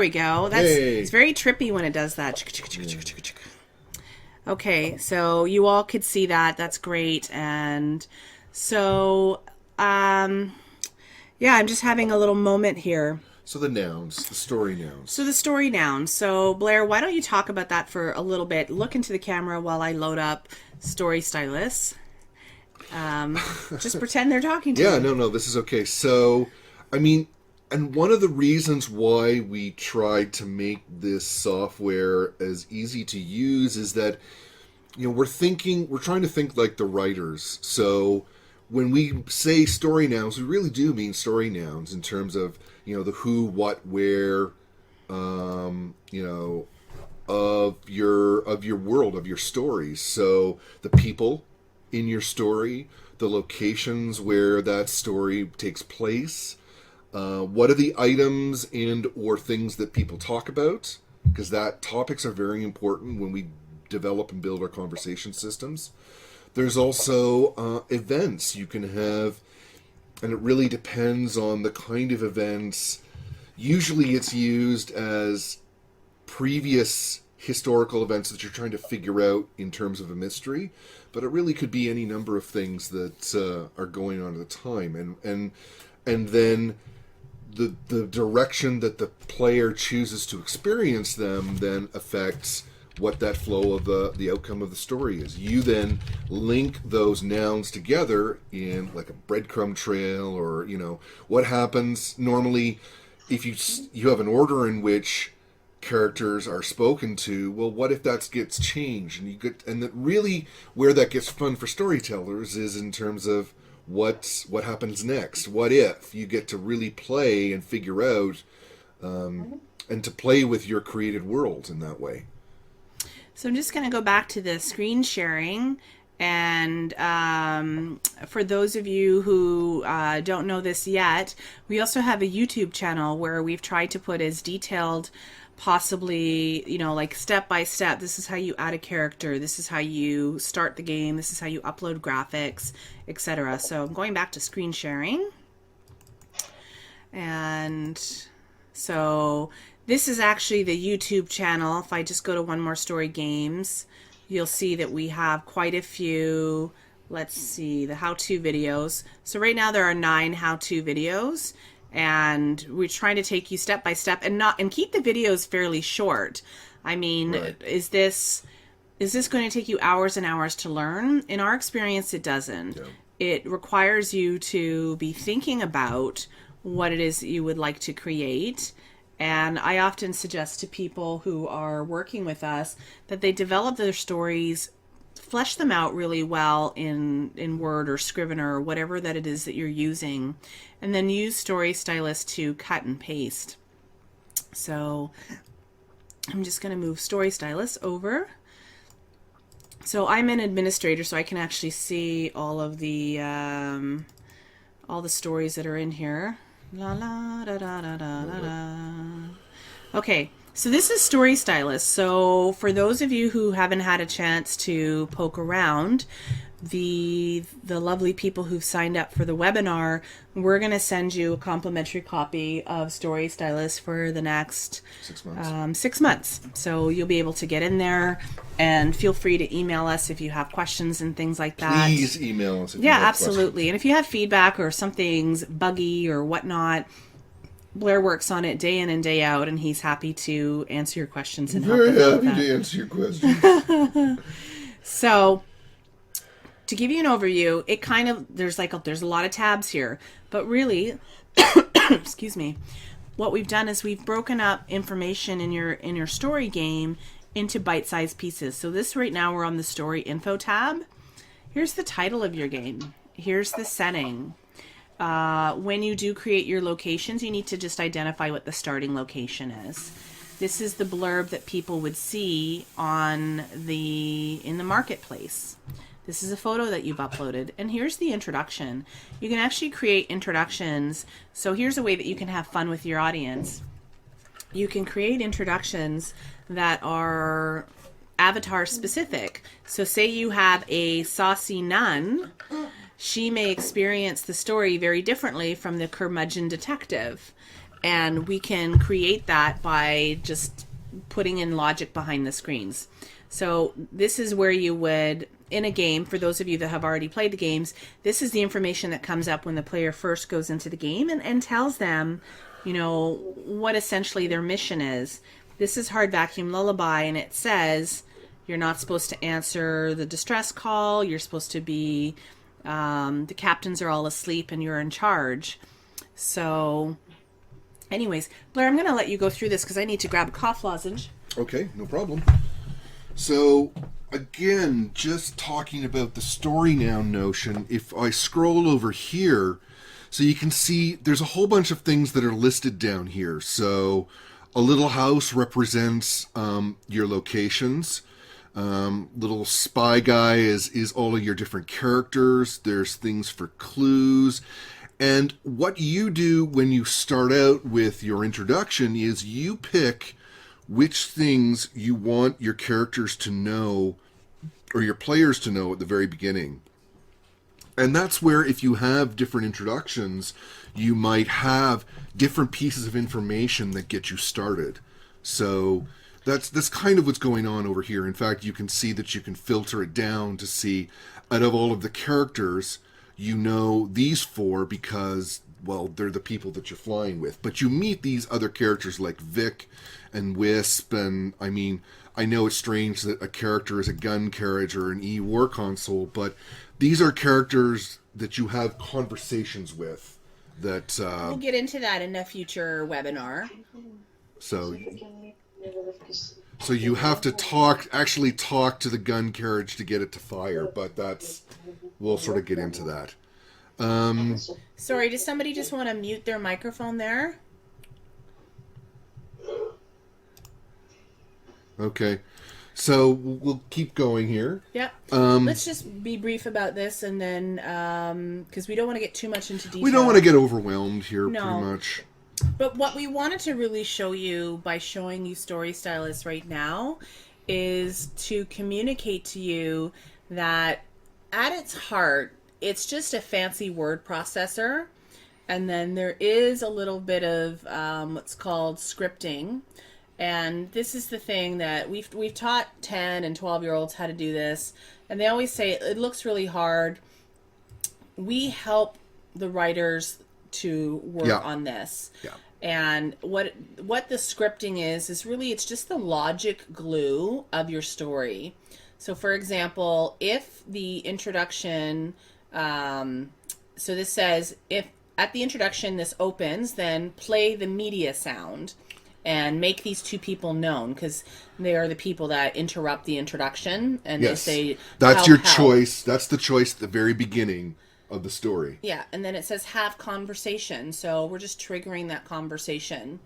There we go. It's very trippy when it does that. Okay, so you all could see that. That's great. And so, I'm just having a little moment here. So the nouns, the story nouns. So the story nouns. So Blair, why don't you talk about that for a little bit? Look into the camera while I load up Story Stylus. Just pretend they're talking to you. No, this is okay. So, I mean, and one of the reasons why we tried to make this software as easy to use is that, we're trying to think like the writers. So when we say story nouns, we really do mean story nouns in terms of, the who, what, where, of your world, of your stories. So the people in your story, the locations where that story takes place, what are the items and or things that people talk about, because that topics are very important when we develop and build our conversation systems. There's also events you can have, and it really depends on the kind of events. Usually it's used as previous historical events that you're trying to figure out in terms of a mystery, but it really could be any number of things that are going on at the time, and then the direction that the player chooses to experience them then affects what that flow of the outcome of the story is. You then link those nouns together in like a breadcrumb trail, or what happens normally if you have an order in which characters are spoken to. Well, what if that gets changed? And that really where that gets fun for storytellers is in terms of what happens next. What if you get to really play and figure out and to play with your created world in that way. So I'm just going to go back to the screen sharing. And for those of you who don't know this yet, we also have a YouTube channel where we've tried to put as detailed possibly, like step by step. This is how you add a character. This is how you start the game. This is how you upload graphics, etc. So I'm going back to screen sharing. And so this is actually the YouTube channel. If I just go to One More Story Games, you'll see that we have quite a few, let's see, the how-to videos. So right now there are 9 how-to videos, and we're trying to take you step by step and keep the videos fairly short. I mean, right. Is this going to take you hours and hours to learn? In our experience, it doesn't. Yeah. It requires you to be thinking about what it is that you would like to create. And I often suggest to people who are working with us that they develop their stories, flesh them out really well in Word or Scrivener or whatever that it is that you're using, and then use Story Stylus to cut and paste. So I'm just going to move Story Stylus over. So I'm an administrator, so I can actually see all of the stories that are in here. La la da da da da da da. Okay, so this is Story Stylus. So for those of you who haven't had a chance to poke around, the lovely people who've signed up for the webinar, we're going to send you a complimentary copy of Story Stylus for the next 6 months. 6 months. So you'll be able to get in there, and feel free to email us if you have questions and things like that. Please email us if you have absolutely. questions. And if you have feedback or something's buggy or whatnot, Blair works on it day in and day out, and he's happy to answer your questions and help Very with happy that. to answer your questions. So, to give you an overview, it kind of there's a lot of tabs here, but really, excuse me, what we've done is we've broken up information in your story game into bite-sized pieces. So this right now we're on the story info tab. Here's the title of your game. Here's the setting. When you do create your locations, you need to just identify what the starting location is. This is the blurb that people would see in the marketplace. This is a photo that you've uploaded. And here's the introduction. You can actually create introductions. So here's a way that you can have fun with your audience. You can create introductions that are avatar specific. So say you have a saucy nun. She may experience the story very differently from the curmudgeon detective. And we can create that by just putting in logic behind the screens. So this is where you would, in a game, for those of you that have already played the games, this is the information that comes up when the player first goes into the game and tells them, you know, what essentially their mission is. This is Hard Vacuum Lullaby, and it says you're not supposed to answer the distress call. You're supposed to be, the captains are all asleep and you're in charge. So anyways, Blair, I'm going to let you go through this because I need to grab a cough lozenge. Okay, no problem. So, again, just talking about the story now notion, if I scroll over here, so you can see there's a whole bunch of things that are listed down here. So, a little house represents your locations. Little spy guy is all of your different characters. There's things for clues. And what you do when you start out with your introduction is you pick which things you want your characters to know or your players to know at the very beginning. And that's where, if you have different introductions, you might have different pieces of information that get you started. So that's kind of what's going on over here. In fact, you can see that you can filter it down to see, out of all of the characters, you know these four because, well, they're the people that you're flying with. But you meet these other characters like Vic and Wisp, and I mean, I know it's strange that a character is a gun carriage or an E-war console, but these are characters that you have conversations with. That We'll get into that in a future webinar. So you have to actually talk to the gun carriage to get it to fire, but we'll sort of get into that. Sorry, does somebody just want to mute their microphone there? Okay, so we'll keep going here. Yep. Let's just be brief about this, and then because we don't want to get too much into detail. We don't want to get overwhelmed here, No. pretty much. But what we wanted to really show you by showing you Story Stylist right now is to communicate to you that at its heart, it's just a fancy word processor. And then there is a little bit of what's called scripting. And this is the thing that we've taught 10 and 12-year-olds how to do this. And they always say it looks really hard. We help the writers to work on this. Yeah. And what the scripting is really, it's just the logic glue of your story. So for example, if the introduction, so this says, if at the introduction this opens, then play the media sound and make these two people known, because they are the people that interrupt the introduction, and Yes. they say, That's your help. choice. That's the choice at the very beginning of the story. Yeah, and then it says have conversation. So we're just triggering that conversation.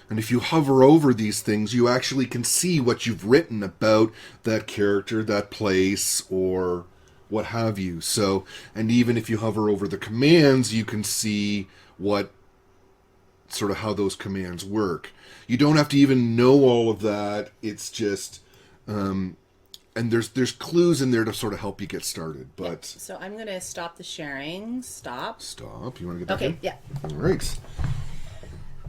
And if you hover over these things, you actually can see what you've written about that character, that place, or what have you. So, and even if you hover over the commands, you can see what sort of how those commands work. You don't have to even know all of that. It's just, and there's clues in there to sort of help you get started. But So I'm going to stop the sharing. Stop. You want to get back in? Okay, yeah. All right.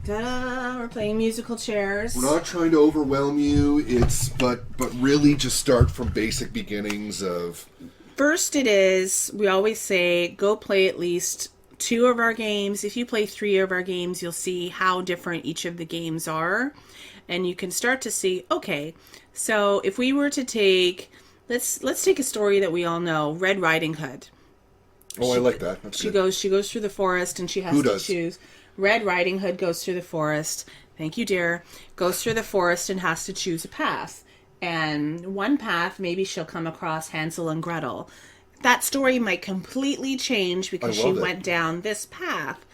Ta-da! We're playing musical chairs. We're not trying to overwhelm you. But really just start from basic beginnings of. First it is, we always say, go play at least 2 of our games. If you play 3 of our games, you'll see how different each of the games are. And you can start to see, okay, so if we were to take, let's take a story that we all know, Red Riding Hood. Oh, I like that. That's She good. goes through the forest and she has Who to does? choose. Red Riding Hood goes through the forest. Thank you, dear. Goes through the forest and has to choose a path. And one path, maybe she'll come across Hansel and Gretel. That story might completely change because I she love it. went down this path.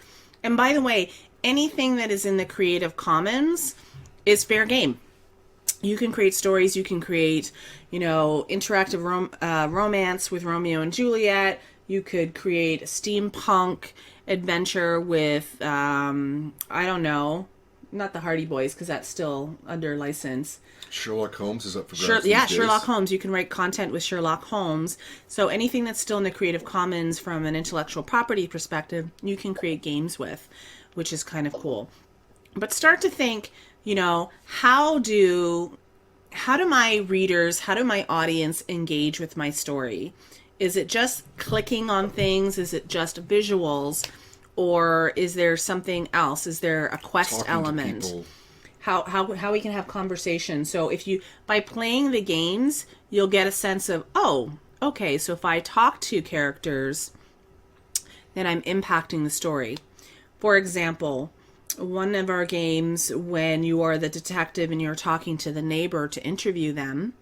And by the way, anything that is in the Creative Commons is fair game. You can create stories. You can create, interactive romance with Romeo and Juliet. You could create a steampunk adventure with, I don't know, not the Hardy Boys because that's still under license. Sherlock Holmes is up for grabs. Yeah, these days. Sherlock Holmes. You can write content with Sherlock Holmes. So anything that's still in the Creative Commons from an intellectual property perspective, you can create games with, which is kind of cool. But start to think, how do my readers, how do my audience engage with my story? Is it just clicking on things? Is it just visuals? Or is there something else? Is there a quest Talking to element? people. How we can have conversation. So if you, by playing the games, you'll get a sense of, oh, okay, so if I talk to characters, then I'm impacting the story. For example, one of our games, when you are the detective and you're talking to the neighbor to interview them,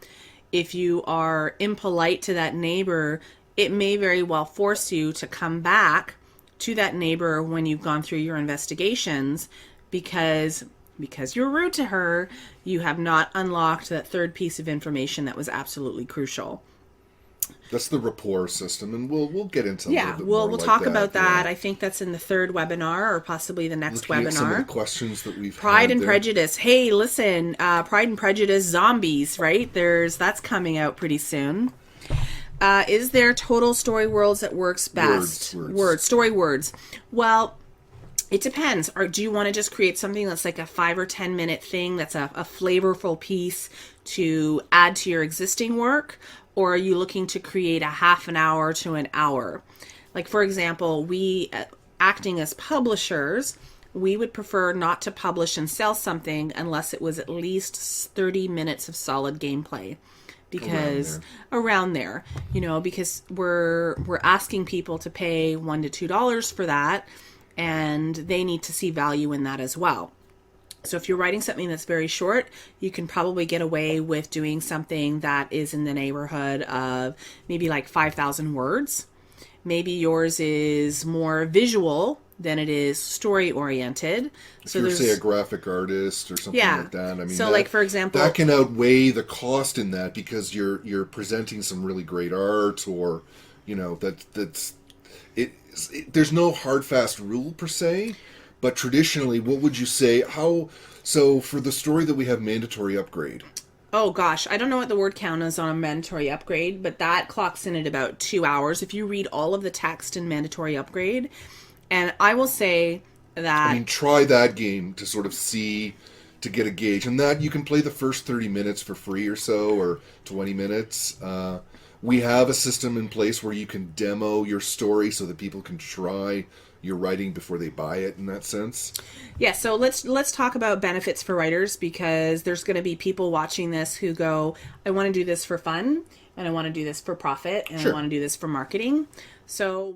if you are impolite to that neighbor, it may very well force you to come back to that neighbor when you've gone through your investigations, because you're rude to her, you have not unlocked that third piece of information that was absolutely crucial. That's the rapport system, and we'll get into a little Yeah, bit we'll more we'll like talk that. about that. Yeah. I think that's in the third webinar or possibly the next Looking at some of the webinar. questions that we've Pride had and there. Prejudice. Hey, listen, Pride and Prejudice zombies, right? That's coming out pretty soon. Is there total story worlds that works best? Words. Story words. Well, it depends. Or do you want to just create something that's like a 5 or 10 minute thing that's a flavorful piece to add to your existing work? Or are you looking to create a half an hour to an hour? Like, for example, we, acting as publishers, we would prefer not to publish and sell something unless it was at least 30 minutes of solid gameplay. Because around there, because we're asking people to pay $1 to $2 for that, and they need to see value in that as well. So if you're writing something that's very short, you can probably get away with doing something that is in the neighborhood of maybe like 5,000 words. Maybe yours is more visual than it is story oriented. If So you're, say, a there's, graphic artist or something yeah. like that, I mean, So that, like, for example, that can outweigh the cost in that because you're presenting some really great art, or that's it. There's no hard fast rule per se, but traditionally, what would you say? So for the story that we have mandatory upgrade. oh gosh, I don't know what the word count is on a mandatory upgrade, but that clocks in at about 2 hours if you read all of the text in mandatory upgrade. And I will say that, I mean, try that game to sort of see, to get a gauge. And that you can play the first 30 minutes for free or so, or 20 minutes. We have a system in place where you can demo your story so that people can try your writing before they buy it, in that sense. yeah, so let's talk about benefits for writers, because there's going to be people watching this who go, I want to do this for fun, and I want to do this for profit, and Sure. I want to do this for marketing. So